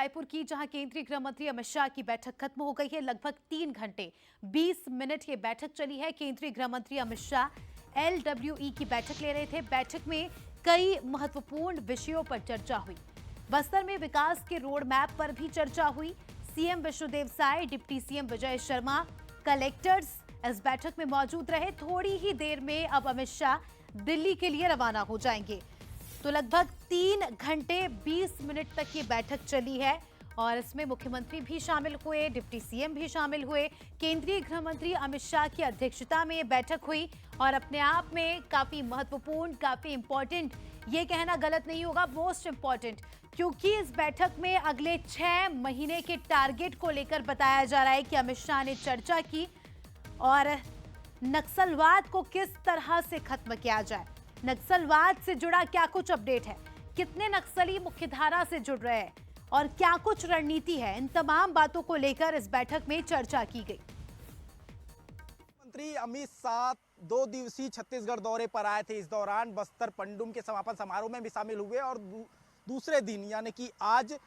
रायपुर की, जहां केंद्रीय गृह मंत्री अमित शाह की बैठक खत्म हो गई है। लगभग 3 घंटे 20 मिनट ये बैठक चली है। केंद्रीय गृह मंत्री अमित शाह LWE की बैठक ले रहे थे। बैठक में कई महत्वपूर्ण विषयों पर चर्चा हुई। बस्तर में विकास के रोड मैप पर भी चर्चा हुई। CM Vishnudeo Sai, deputy CM Vijay Sharma, collectors इस बैठक में मौजूद रहे। थोड़ी ही देर में अब अमित शाह दिल्ली के लिए रवाना हो जाएंगे। तो लगभग 3 घंटे 20 मिनट तक ये बैठक चली है और इसमें मुख्यमंत्री भी शामिल हुए, डिप्टी सीएम भी शामिल हुए। केंद्रीय गृह मंत्री अमित शाह की अध्यक्षता में ये बैठक हुई और अपने आप में काफी महत्वपूर्ण, काफी इंपॉर्टेंट, ये कहना गलत नहीं होगा, मोस्ट इंपॉर्टेंट, क्योंकि इस बैठक में अगले 6 महीने के टारगेट को लेकर बताया जा रहा है कि अमित शाह ने चर्चा की और नक्सलवाद को किस तरह से खत्म किया जाए। नक्सलवाद से जुड़ा क्या कुछ अपडेट है, कितने नक्सली मुख्यधारा से जुड़ रहे हैं और क्या कुछ रणनीति है, इन तमाम बातों को लेकर इस बैठक में चर्चा की गई। मंत्री अमित शाह 2 दिवसीय छत्तीसगढ़ दौरे पर आए थे। इस दौरान बस्तर पंडुम के समापन समारोह में भी शामिल हुए और दूसरे दिन यानी कि आज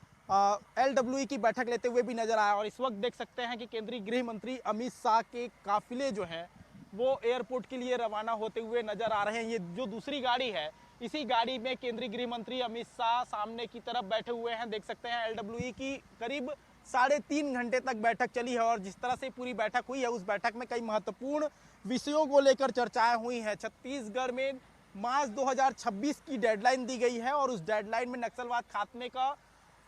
LWE की बैठक लेते हुए भी नजर आया। और इस वक्त देख सकते हैं कि केंद्रीय गृह मंत्री अमित शाह के काफिले जो हैं वो एयरपोर्ट के लिए रवाना होते हुए नजर आ रहे हैं। ये जो दूसरी गाड़ी है, इसी गाड़ी में केंद्रीय गृह मंत्री अमित शाह सामने की तरफ बैठे हुए हैं। देख सकते हैं LWE की करीब 3.5 घंटे तक बैठक चली है और जिस तरह से पूरी बैठक हुई है, उस बैठक में कई महत्वपूर्ण विषयों को लेकर चर्चाएं हुई हैं। छत्तीसगढ़ में मार्च 2026 की डेडलाइन दी गई है और उस डेडलाइन में नक्सलवाद खात्मे का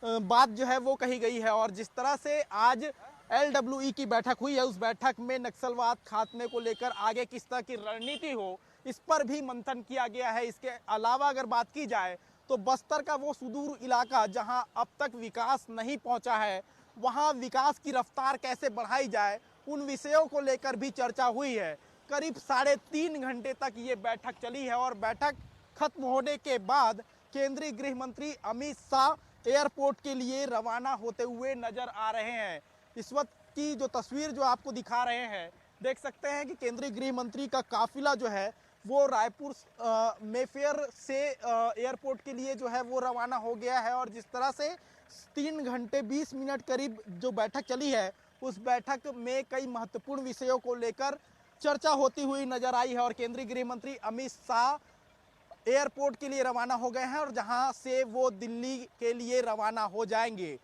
बात जो है वो कही गई है। और जिस तरह से आज LWE की बैठक हुई है, उस बैठक में नक्सलवाद खात्मे को लेकर आगे किस तरह की रणनीति हो, इस पर भी मंथन किया गया है। इसके अलावा अगर बात की जाए तो बस्तर का वो सुदूर इलाका जहां अब तक विकास नहीं पहुंचा है, वहां विकास की रफ्तार कैसे बढ़ाई जाए, उन विषयों को लेकर भी चर्चा हुई है। करीब 3.5 घंटे तक ये बैठक चली है और बैठक खत्म होने के बाद केंद्रीय गृह मंत्री अमित शाह एयरपोर्ट के लिए रवाना होते हुए नजर आ रहे हैं। इस वक्त की जो तस्वीर जो आपको दिखा रहे हैं, देख सकते हैं कि केंद्रीय गृह मंत्री का काफिला जो है वो रायपुर मेफेयर से एयरपोर्ट के लिए जो है वो रवाना हो गया है। और जिस तरह से 3 घंटे 20 मिनट करीब जो बैठक चली है, उस बैठक में कई महत्वपूर्ण विषयों को लेकर चर्चा होती हुई नजर आई है। और केंद्रीय गृह मंत्री अमित शाह एयरपोर्ट के लिए रवाना हो गए हैं और जहां से वो दिल्ली के लिए रवाना हो जाएंगे।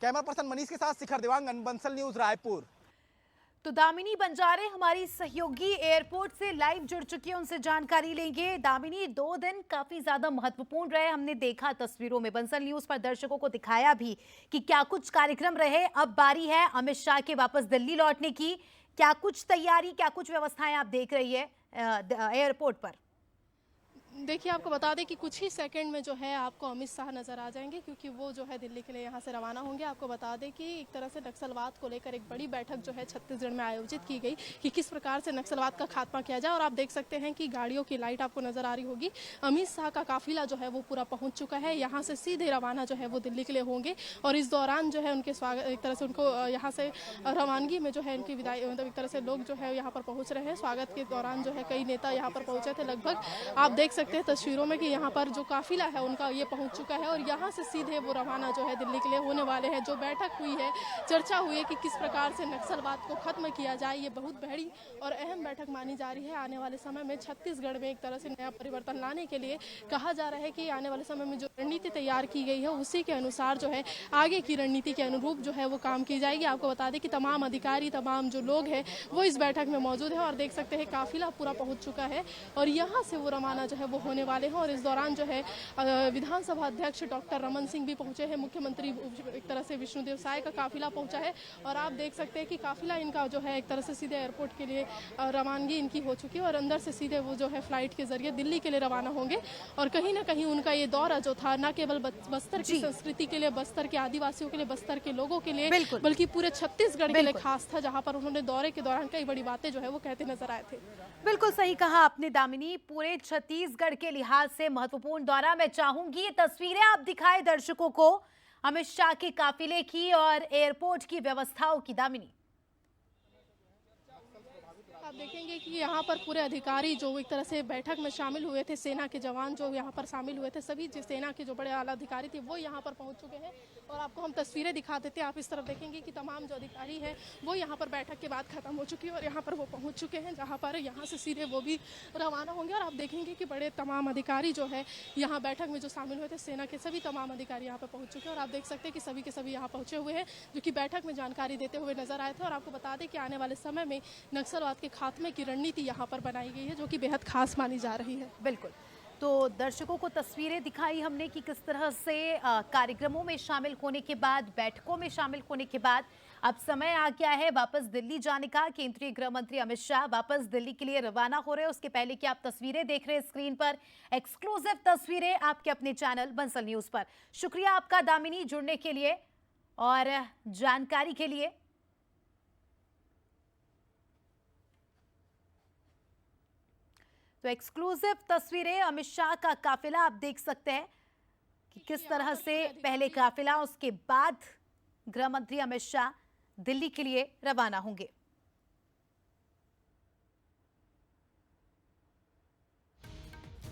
कैमरा पर्सन मनीष के साथ शिखर देवांगन, बंसल न्यूज, रायपुर। तो दामिनी बंजारे हमारी सहयोगी एयरपोर्ट से लाइव जुड़ चुकी है, उनसे जानकारी लेंगे। दामिनी, 2 दिन काफी ज्यादा महत्वपूर्ण रहे, हमने देखा तस्वीरों में, बंसल न्यूज पर दर्शकों को दिखाया भी कि क्या कुछ कार्यक्रम रहे। अब बारी है अमित शाह के वापस दिल्ली लौटने की। क्या कुछ तैयारी, क्या कुछ व्यवस्थाएं आप देख रही है एयरपोर्ट पर? देखिए, आपको बता दें कि कुछ ही सेकंड में जो है आपको अमित शाह नज़र आ जाएंगे, क्योंकि वो जो है दिल्ली के लिए यहाँ से रवाना होंगे। आपको बता दें कि एक तरह से नक्सलवाद को लेकर एक बड़ी बैठक जो है छत्तीसगढ़ में आयोजित की गई कि किस प्रकार से नक्सलवाद का खात्मा किया जाए। और आप देख सकते हैं कि गाड़ियों की लाइट आपको नज़र आ रही होगी। अमित शाह का काफिला जो है वो पूरा पहुँच चुका है। यहाँ से सीधे रवाना जो है वो दिल्ली के लिए होंगे और इस दौरान जो है उनके स्वागत, एक तरह से उनको यहाँ से रवानगी में जो है उनकी विदाई, मतलब एक तरह से लोग जो है यहाँ पर पहुँच रहे हैं। स्वागत के दौरान जो है कई नेता यहाँ पर पहुँचे थे। लगभग आप देख सकते हैं तस्वीरों में कि यहाँ पर जो काफिला है उनका ये पहुंच चुका है और यहाँ से सीधे वो रवाना जो है दिल्ली के लिए होने वाले हैं। जो बैठक हुई है, चर्चा हुई है कि किस प्रकार से नक्सलवाद को खत्म किया जाए, ये बहुत बड़ी और अहम बैठक मानी जा रही है। आने वाले समय में छत्तीसगढ़ में एक तरह से नया परिवर्तन लाने के लिए कहा जा रहा है कि आने वाले समय में जो रणनीति तैयार की गई है उसी के अनुसार जो है आगे की रणनीति के अनुरूप जो है वो काम की जाएगी। आपको बता दें कि तमाम अधिकारी, तमाम जो लोग हैं वो इस बैठक में मौजूद है और देख सकते हैं काफिला पूरा पहुंच चुका है और यहाँ से वो रवाना जो है वो होने वाले हैं। और इस दौरान जो है विधानसभा अध्यक्ष डॉक्टर रमन सिंह भी पहुंचे हैं। मुख्यमंत्री एक तरह से विष्णुदेव साय का काफिला पहुंचा है और आप देख सकते हैं कि काफिला इनका जो है एक तरह से सीधे एयरपोर्ट के लिए रवानगी इनकी हो चुकी है और अंदर से सीधे वो जो है फ्लाइट के जरिए दिल्ली के लिए रवाना होंगे। और कहीं ना कहीं उनका ये दौरा जो था न केवल बस्तर की संस्कृति के लिए, बस्तर के आदिवासियों के लिए, बस्तर के लोगों के लिए, बल्कि पूरे छत्तीसगढ़ के लिए खास था, जहाँ पर उन्होंने दौरे के दौरान कई बड़ी बातें जो है वो कहते नजर आए थे। बिल्कुल सही कहा आपने दामिनी, पूरे छत्तीसगढ़ के लिहाज से महत्वपूर्ण दौरा। मैं चाहूंगी ये तस्वीरें आप दिखाएं दर्शकों को अमित शाह के काफिले की और एयरपोर्ट की व्यवस्थाओं की। दामिनी, आप देखेंगे कि यहाँ पर पूरे अधिकारी जो एक तरह से बैठक में शामिल हुए थे, सेना के जवान जो यहाँ पर शामिल हुए थे, सभी सेना के जो बड़े आला अधिकारी थे वो यहाँ पर पहुँच चुके हैं। और आपको हम तस्वीरें दिखा देते हैं, आप इस तरफ देखेंगे कि तमाम जो अधिकारी हैं वो यहाँ पर बैठक के बाद खत्म हो चुकी है और यहाँ पर वो पहुँच चुके हैं, जहाँ पर यहाँ से सीधे वो भी रवाना होंगे। और आप देखेंगे कि बड़े तमाम अधिकारी जो है यहाँ बैठक में जो शामिल हुए थे, सेना के सभी तमाम अधिकारी यहाँ पर पहुँच चुके हैं। और आप देख सकते हैं कि सभी के सभी यहाँ पहुँचे हुए हैं, जो कि बैठक में जानकारी देते हुए नजर आए थे। और आपको बता दें कि आने वाले समय में नक्सलवाद के खात्मे की रणनीति यहाँ पर बनाई गई है, जो कि बेहद खास मानी जा रही है। बिल्कुल। तो दर्शकों को तस्वीरें दिखाई हमने कि किस तरह से कार्यक्रमों में शामिल होने के बाद, बैठकों में शामिल होने के बाद अब समय आ गया है वापस दिल्ली जाने का। केंद्रीय गृह मंत्री अमित शाह वापस दिल्ली के लिए रवाना हो रहे हैं। उसके पहले की आप तस्वीरें देख रहे हैं स्क्रीन पर, एक्सक्लूसिव तस्वीरें आपके अपने चैनल बंसल न्यूज पर। शुक्रिया आपका दामिनी, जुड़ने के लिए और जानकारी के लिए। तो एक्सक्लूसिव तस्वीरें अमित शाह का काफिला आप देख सकते हैं कि किस तरह से पहले काफिला, उसके बाद गृह मंत्री अमित शाह दिल्ली के लिए रवाना होंगे।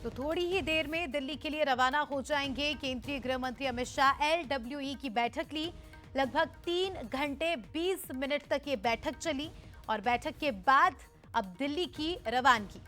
तो थोड़ी ही देर में दिल्ली के लिए रवाना हो जाएंगे केंद्रीय गृह मंत्री अमित शाह। LWE की बैठक ली, लगभग 3 घंटे 20 मिनट तक ये बैठक चली और बैठक के बाद अब दिल्ली की रवानगी।